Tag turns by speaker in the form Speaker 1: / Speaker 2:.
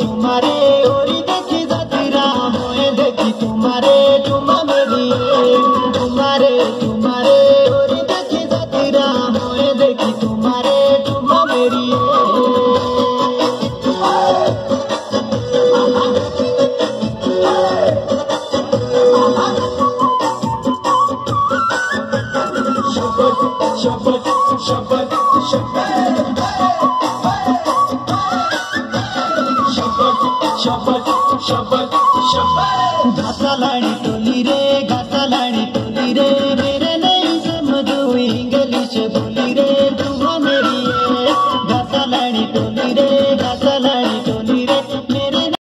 Speaker 1: तुम्हारे ओरी देखी जातिरा मोए देखी तुम्हारे चुमा मेरी तुम्हारे ओरी देखी जातिरा मोए देखी तुम्हारे चुमा मेरी घासा लाणी टोली रे